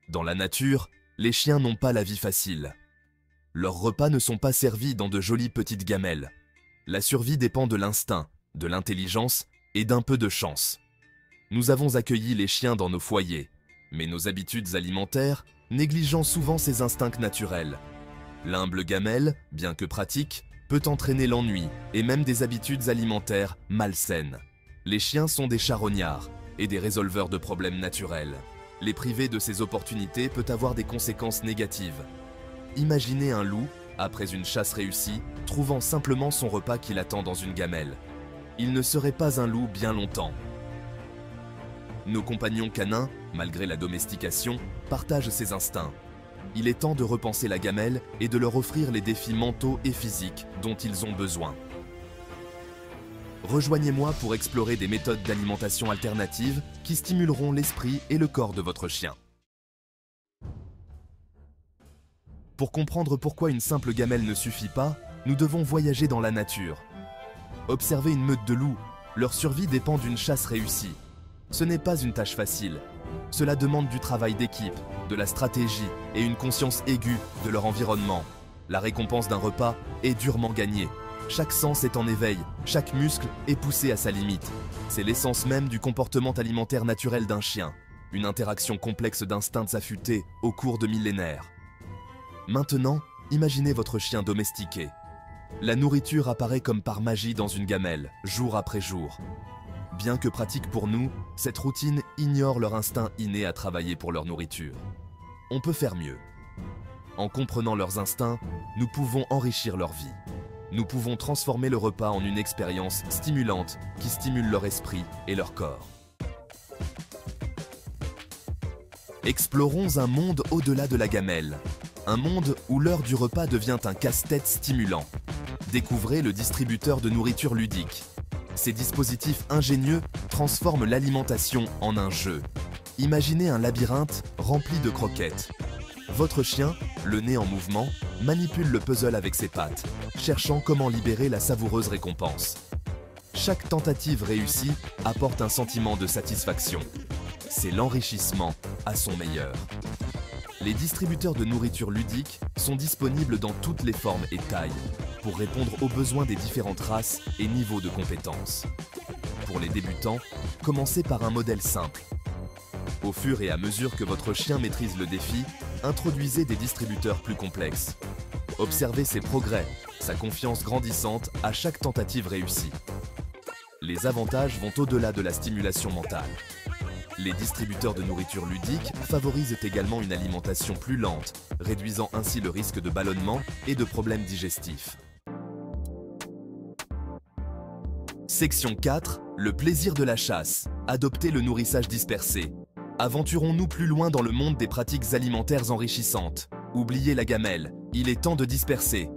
Dans la nature, les chiens n'ont pas la vie facile. Leurs repas ne sont pas servis dans de jolies petites gamelles. La survie dépend de l'instinct, de l'intelligence et d'un peu de chance. Nous avons accueilli les chiens dans nos foyers, mais nos habitudes alimentaires, négligeant souvent ces instincts naturels. L'humble gamelle, bien que pratique, peut entraîner l'ennui et même des habitudes alimentaires malsaines. Les chiens sont des charognards et des résolveurs de problèmes naturels. Les priver de ces opportunités peut avoir des conséquences négatives. Imaginez un loup, après une chasse réussie, trouvant simplement son repas qui l'attend dans une gamelle. Il ne serait pas un loup bien longtemps. Nos compagnons canins, malgré la domestication, partagent ces instincts. Il est temps de repenser la gamelle et de leur offrir les défis mentaux et physiques dont ils ont besoin. Rejoignez-moi pour explorer des méthodes d'alimentation alternatives qui stimuleront l'esprit et le corps de votre chien. Pour comprendre pourquoi une simple gamelle ne suffit pas, nous devons voyager dans la nature. Observez une meute de loups, leur survie dépend d'une chasse réussie. Ce n'est pas une tâche facile. Cela demande du travail d'équipe, de la stratégie et une conscience aiguë de leur environnement. La récompense d'un repas est durement gagnée. Chaque sens est en éveil, chaque muscle est poussé à sa limite. C'est l'essence même du comportement alimentaire naturel d'un chien. Une interaction complexe d'instincts affûtés au cours de millénaires. Maintenant, imaginez votre chien domestiqué. La nourriture apparaît comme par magie dans une gamelle, jour après jour. Bien que pratique pour nous, cette routine ignore leur instinct inné à travailler pour leur nourriture. On peut faire mieux. En comprenant leurs instincts, nous pouvons enrichir leur vie. Nous pouvons transformer le repas en une expérience stimulante qui stimule leur esprit et leur corps. Explorons un monde au-delà de la gamelle. Un monde où l'heure du repas devient un casse-tête stimulant. Découvrez le distributeur de nourriture ludique. Ces dispositifs ingénieux transforment l'alimentation en un jeu. Imaginez un labyrinthe rempli de croquettes. Votre chien, le nez en mouvement, manipule le puzzle avec ses pattes, cherchant comment libérer la savoureuse récompense. Chaque tentative réussie apporte un sentiment de satisfaction. C'est l'enrichissement à son meilleur. Les distributeurs de nourriture ludique sont disponibles dans toutes les formes et tailles pour répondre aux besoins des différentes races et niveaux de compétences. Pour les débutants, commencez par un modèle simple. Au fur et à mesure que votre chien maîtrise le défi, introduisez des distributeurs plus complexes. Observez ses progrès, sa confiance grandissante à chaque tentative réussie. Les avantages vont au-delà de la stimulation mentale. Les distributeurs de nourriture ludique favorisent également une alimentation plus lente, réduisant ainsi le risque de ballonnement et de problèmes digestifs. Section 4. Le plaisir de la chasse. Adoptez le nourrissage dispersé. Aventurons-nous plus loin dans le monde des pratiques alimentaires enrichissantes. Oubliez la gamelle, il est temps de disperser.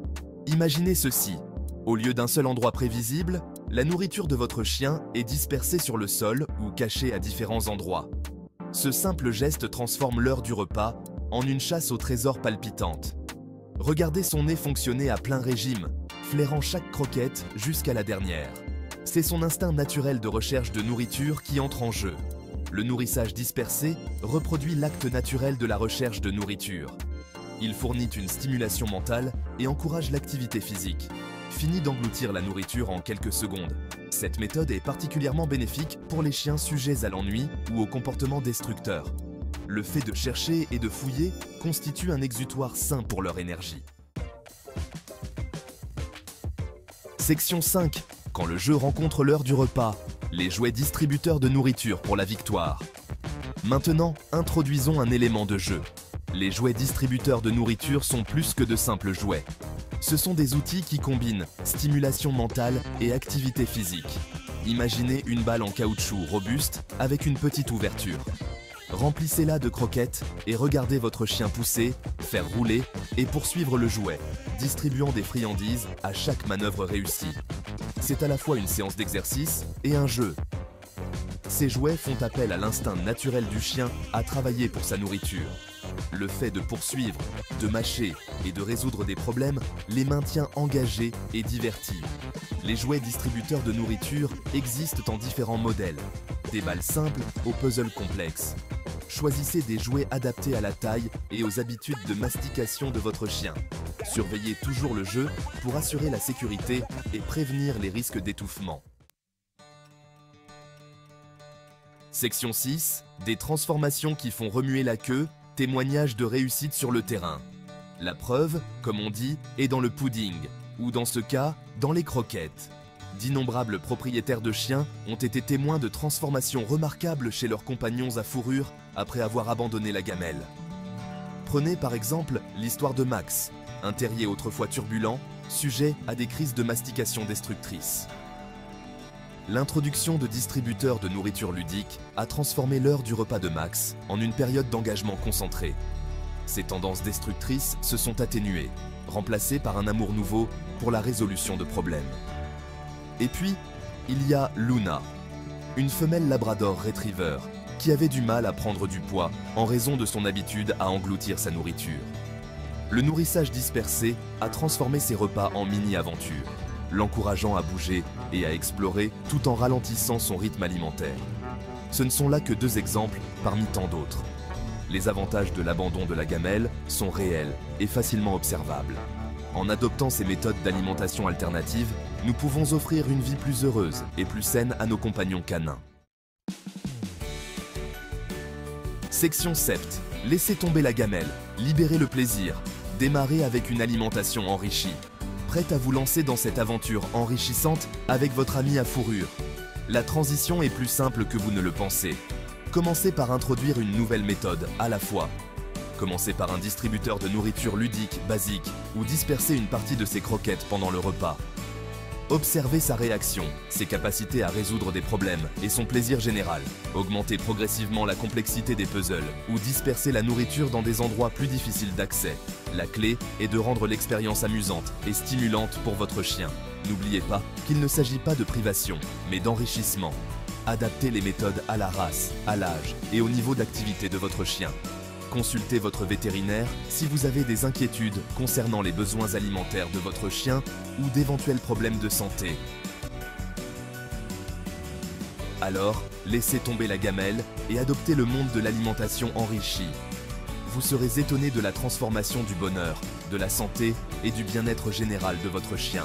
Imaginez ceci. Au lieu d'un seul endroit prévisible, la nourriture de votre chien est dispersée sur le sol ou cachée à différents endroits. Ce simple geste transforme l'heure du repas en une chasse au trésor palpitante. Regardez son nez fonctionner à plein régime, flairant chaque croquette jusqu'à la dernière. C'est son instinct naturel de recherche de nourriture qui entre en jeu. Le nourrissage dispersé reproduit l'acte naturel de la recherche de nourriture. Il fournit une stimulation mentale et encourage l'activité physique. Fini d'engloutir la nourriture en quelques secondes. Cette méthode est particulièrement bénéfique pour les chiens sujets à l'ennui ou au comportement destructeur. Le fait de chercher et de fouiller constitue un exutoire sain pour leur énergie. Section 5. Quand le jeu rencontre l'heure du repas, les jouets distributeurs de nourriture pour la victoire. Maintenant, introduisons un élément de jeu. Les jouets distributeurs de nourriture sont plus que de simples jouets. Ce sont des outils qui combinent stimulation mentale et activité physique. Imaginez une balle en caoutchouc robuste avec une petite ouverture. Remplissez-la de croquettes et regardez votre chien pousser, faire rouler et poursuivre le jouet, distribuant des friandises à chaque manœuvre réussie. C'est à la fois une séance d'exercice et un jeu. Ces jouets font appel à l'instinct naturel du chien à travailler pour sa nourriture. Le fait de poursuivre, de mâcher et de résoudre des problèmes les maintient engagés et divertis. Les jouets distributeurs de nourriture existent en différents modèles, des balles simples aux puzzles complexes. choisissez des jouets adaptés à la taille et aux habitudes de mastication de votre chien. Surveillez toujours le jeu pour assurer la sécurité et prévenir les risques d'étouffement. Section 6. Des transformations qui font remuer la queue, témoignage de réussite sur le terrain. La preuve, comme on dit, est dans le pudding, ou dans ce cas, dans les croquettes. D'innombrables propriétaires de chiens ont été témoins de transformations remarquables chez leurs compagnons à fourrure après avoir abandonné la gamelle. Prenez par exemple l'histoire de Max, un terrier autrefois turbulent, sujet à des crises de mastication destructrices. L'introduction de distributeurs de nourriture ludique a transformé l'heure du repas de Max en une période d'engagement concentré. Ces tendances destructrices se sont atténuées, remplacées par un amour nouveau pour la résolution de problèmes. Et puis, il y a Luna, une femelle labrador retriever qui avait du mal à prendre du poids en raison de son habitude à engloutir sa nourriture. Le nourrissage dispersé a transformé ses repas en mini-aventures, l'encourageant à bouger et à explorer tout en ralentissant son rythme alimentaire. Ce ne sont là que 2 exemples parmi tant d'autres. Les avantages de l'abandon de la gamelle sont réels et facilement observables. En adoptant ces méthodes d'alimentation alternative, nous pouvons offrir une vie plus heureuse et plus saine à nos compagnons canins. Section 7. Laissez tomber la gamelle, libérez le plaisir, démarrez avec une alimentation enrichie. Prête à vous lancer dans cette aventure enrichissante avec votre ami à fourrure. La transition est plus simple que vous ne le pensez. Commencez par introduire une nouvelle méthode à la fois. Commencez par un distributeur de nourriture ludique, basique, ou dispersez une partie de ses croquettes pendant le repas. Observez sa réaction, ses capacités à résoudre des problèmes et son plaisir général. Augmentez progressivement la complexité des puzzles ou dispersez la nourriture dans des endroits plus difficiles d'accès. La clé est de rendre l'expérience amusante et stimulante pour votre chien. N'oubliez pas qu'il ne s'agit pas de privation, mais d'enrichissement. Adaptez les méthodes à la race, à l'âge et au niveau d'activité de votre chien. Consultez votre vétérinaire si vous avez des inquiétudes concernant les besoins alimentaires de votre chien ou d'éventuels problèmes de santé. Alors, laissez tomber la gamelle et adoptez le monde de l'alimentation enrichie. Vous serez étonné de la transformation du bonheur, de la santé et du bien-être général de votre chien.